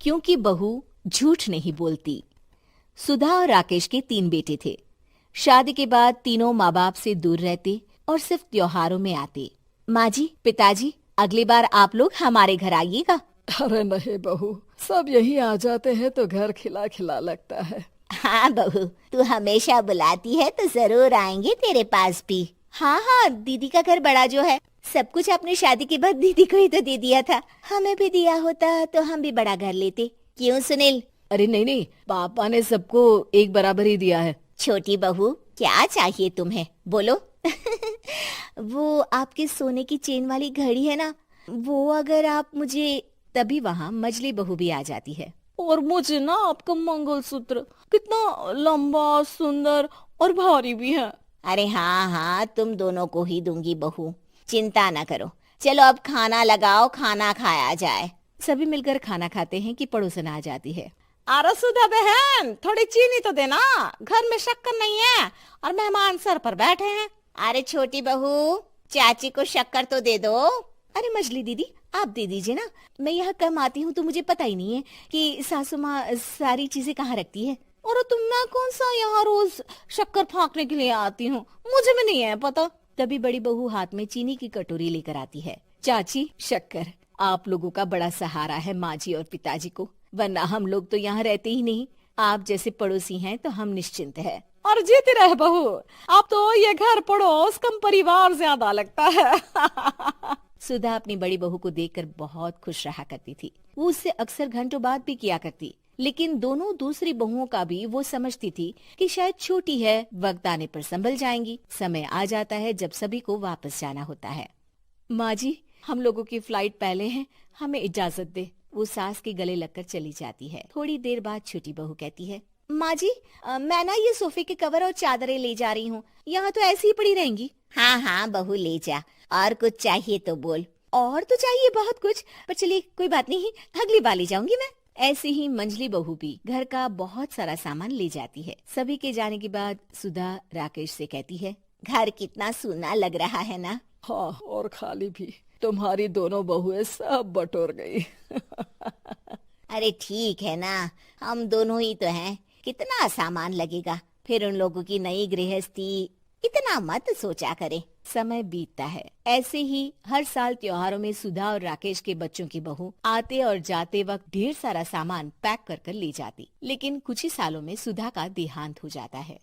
क्योंकि बहू झूठ नहीं बोलती। सुधा और राकेश के 3 बेटे थे। शादी के बाद तीनों माँ बाप से दूर रहते और सिर्फ त्योहारों में आते। माँ जी, पिताजी, अगली बार आप लोग हमारे घर आइएगा। अरे नहीं बहू, सब यहीं आ जाते हैं तो घर खिला खिला लगता है। हाँ बहू, तू हमेशा बुलाती है तो जरूर आएंगे तेरे पास भी। हाँ हाँ, दीदी का घर बड़ा जो है, सब कुछ आपने शादी के बाद दीदी को ही तो दे दिया था। हमें भी दिया होता तो हम भी बड़ा घर लेते। क्यों सुनील? अरे नहीं नहीं, पापा ने सबको एक बराबर ही दिया है। छोटी बहू, क्या चाहिए तुम्हें, बोलो। वो आपके सोने की चेन वाली घड़ी है ना, वो अगर आप मुझे। तभी वहाँ मजली बहू भी आ जाती है। और मुझे ना आपका मंगलसूत्र कितना लंबा, सुंदर और भारी भी है। अरे हाँ हाँ, तुम दोनों को ही दूंगी बहू, चिंता ना करो। चलो अब खाना लगाओ, खाना खाया जाए। सभी मिलकर खाना खाते हैं कि पड़ोसन आ जाती है। अरे सुधा बहन, थोड़ी चीनी तो देना, घर में शक्कर नहीं है और मेहमान सर पर बैठे हैं। अरे छोटी बहू, चाची को शक्कर तो दे दो। अरे मजली दीदी, आप दे दीजिए ना, मैं यहाँ कम आती हूँ तो मुझे पता ही नहीं है कि सासू माँ सारी चीजें कहाँ रखती है। और तुम, मैं कौन सा यहाँ रोज शक्कर फाँकने के लिए आती हूँ, मुझे भी नहीं है पता। तभी बड़ी बहू हाथ में चीनी की कटोरी लेकर आती है। चाची, शक्कर आप लोगों का बड़ा सहारा है माँ जी और पिताजी को, वरना हम लोग तो यहाँ रहते ही नहीं। आप जैसे पड़ोसी हैं तो हम निश्चिंत है। और जीती रहे बहू, अब तो ये घर पड़ोस कम परिवार ज्यादा लगता है। सुधा अपनी बड़ी बहू को देखकर बहुत खुश रहा करती थी। वो उससे अक्सर घंटों बात भी किया करती, लेकिन दोनों दूसरी बहुओं का भी वो समझती थी कि शायद छोटी है, वक्त आने पर संभल जाएंगी। समय आ जाता है जब सभी को वापस जाना होता है। माँ जी, हम लोगों की फ्लाइट पहले है, हमें इजाजत दे। वो सास के गले लगकर चली जाती है। थोड़ी देर बाद छोटी बहू कहती है, माँ जी, मैं ना ये सोफे के कवर और चादरें ले जा रही हूँ, यहाँ तो ऐसी ही पड़ी रहेंगी। हाँ हाँ बहू, ले जा। और कुछ चाहिए तो बोल। और तो चाहिए बहुत कुछ, पर चलिए कोई बात नहीं, अगली बार ले जाऊंगी मैं। ऐसे ही मंजली बहू भी घर का बहुत सारा सामान ले जाती है। सभी के जाने के बाद सुधा राकेश से कहती है, घर कितना सूना लग रहा है ना। हाँ, और खाली भी। तुम्हारी दोनों बहुएं सब बटोर गई। अरे ठीक है ना, हम दोनों ही तो हैं, कितना सामान लगेगा। फिर उन लोगों की नई गृहस्थी, इतना मत सोचा करे। समय बीतता है। ऐसे ही हर साल त्योहारों में सुधा और राकेश के बच्चों की बहू आते और जाते वक्त ढेर सारा सामान पैक कर कर ले जाती। लेकिन कुछ ही सालों में सुधा का देहांत हो जाता है।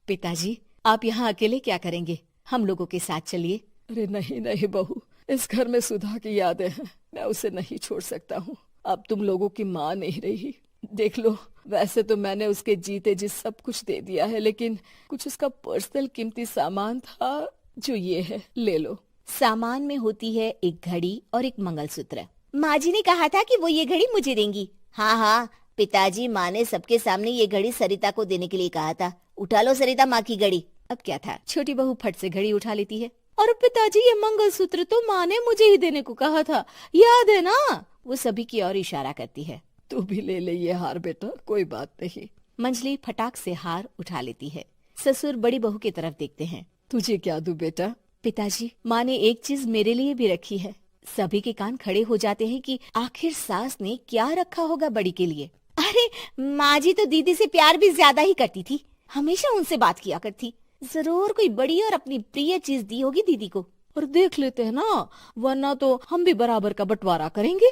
पिताजी, आप यहाँ अकेले क्या करेंगे, हम लोगों के साथ चलिए। अरे नहीं नहीं बहू, इस घर में सुधा की यादें हैं, मैं उसे नहीं छोड़ सकता हूँ। अब तुम लोगों की माँ नहीं रही। देख लो, वैसे तो मैंने उसके जीते जी सब कुछ दे दिया है, लेकिन कुछ उसका पर्सनल कीमती सामान था जो ये है, ले लो। सामान में होती है एक घड़ी और एक मंगलसूत्र। माँ जी ने कहा था कि वो ये घड़ी मुझे देंगी। हाँ हाँ पिताजी, माँ ने सबके सामने ये घड़ी सरिता को देने के लिए कहा था। उठा लो सरिता माँ की घड़ी। अब क्या था, छोटी बहू फट से घड़ी उठा लेती है। और पिताजी, ये मंगलसूत्र तो माँ ने मुझे ही देने को कहा था, याद है ना। वो सभी की ओर इशारा करती है। तू भी ले ले ये हार बेटा, कोई बात नहीं। मंजली फटाक से हार उठा लेती है। ससुर बड़ी बहू की तरफ देखते हैं। तुझे क्या दूं बेटा? पिताजी, माँ ने एक चीज मेरे लिए भी रखी है। सभी के कान खड़े हो जाते हैं कि आखिर सास ने क्या रखा होगा बड़ी के लिए। अरे माँ जी तो दीदी से प्यार भी ज्यादा ही करती थी, हमेशा उनसे बात किया करती। जरूर कोई बड़ी और अपनी प्रिय चीज दी होगी दीदी को। और देख लेते हैं ना, वरना तो हम भी बराबर का बंटवारा करेंगे।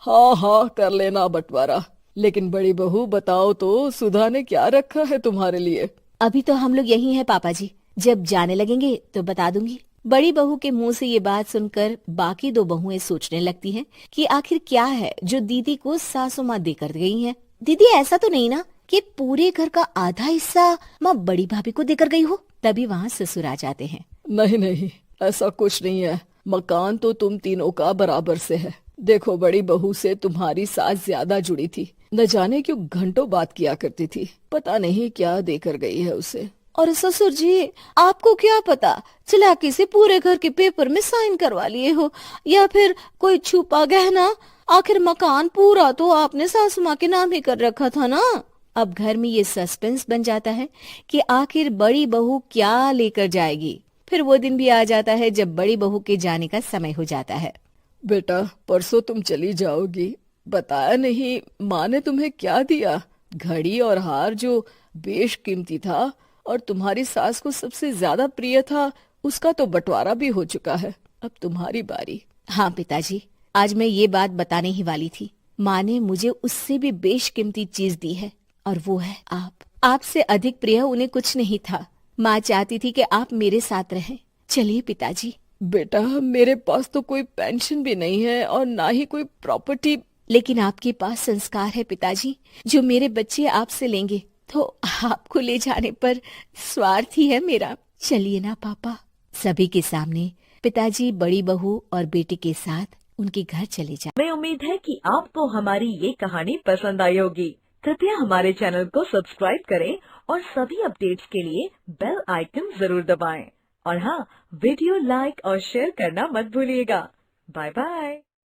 हाँ हाँ, कर लेना बंटवारा। लेकिन बड़ी बहू बताओ तो, सुधा ने क्या रखा है तुम्हारे लिए? अभी तो हम लोग यही हैं पापा जी, जब जाने लगेंगे तो बता दूंगी। बड़ी बहू के मुंह से ये बात सुनकर बाकी दो बहुएं सोचने लगती हैं कि आखिर क्या है जो दीदी को सासू माँ देकर गई हैं। दीदी, ऐसा तो नहीं ना कि पूरे घर का आधा हिस्सा माँ बड़ी भाभी को देकर गई हो। तभी वहाँ ससुर आ जाते हैं। नहीं नहीं, ऐसा कुछ नहीं है। मकान तो तुम तीनों का बराबर से है। देखो, बड़ी बहू से तुम्हारी सास ज्यादा जुड़ी थी, न जाने क्यों घंटों बात किया करती थी। पता नहीं क्या देकर गई है उसे। और ससुर जी, आपको क्या पता, चालाकी से पूरे घर के पेपर में साइन करवा लिए हो, या फिर कोई छुपा गहना। आखिर मकान पूरा तो आपने सासू माँ के नाम ही कर रखा था ना। अब घर में ये सस्पेंस बन जाता है कि आखिर बड़ी बहू क्या लेकर जाएगी। फिर वो दिन भी आ जाता है जब बड़ी बहू के जाने का समय हो जाता है। बेटा, परसों तुम चली जाओगी, बताया नहीं, माँ ने तुम्हें क्या दिया? घड़ी और हार जो बेशकीमती था और तुम्हारी सास को सबसे ज्यादा प्रिय था, उसका तो बंटवारा भी हो चुका है। अब तुम्हारी बारी। हाँ पिताजी, आज मैं ये बात बताने ही वाली थी। माँ ने मुझे उससे भी बेशकीमती चीज दी है और वो है आप। आपसे अधिक प्रिय उन्हें कुछ नहीं था। माँ चाहती थी कि आप मेरे साथ रहें। चलिए पिताजी। बेटा, मेरे पास तो कोई पेंशन भी नहीं है और ना ही कोई प्रॉपर्टी। लेकिन आपके पास संस्कार है पिताजी, जो मेरे बच्चे आपसे लेंगे, तो आपको ले जाने पर स्वार्थ ही है मेरा। चलिए ना पापा। सभी के सामने पिताजी बड़ी बहू और बेटी के साथ उनके घर चले जाए। हमें उम्मीद है कि आपको हमारी ये कहानी पसंद आई होगी। कृपया हमारे चैनल को सब्सक्राइब करें और सभी अपडेट्स के लिए बेल आइकन जरूर दबाएं। और हाँ, वीडियो लाइक और शेयर करना मत भूलिएगा। Bye bye.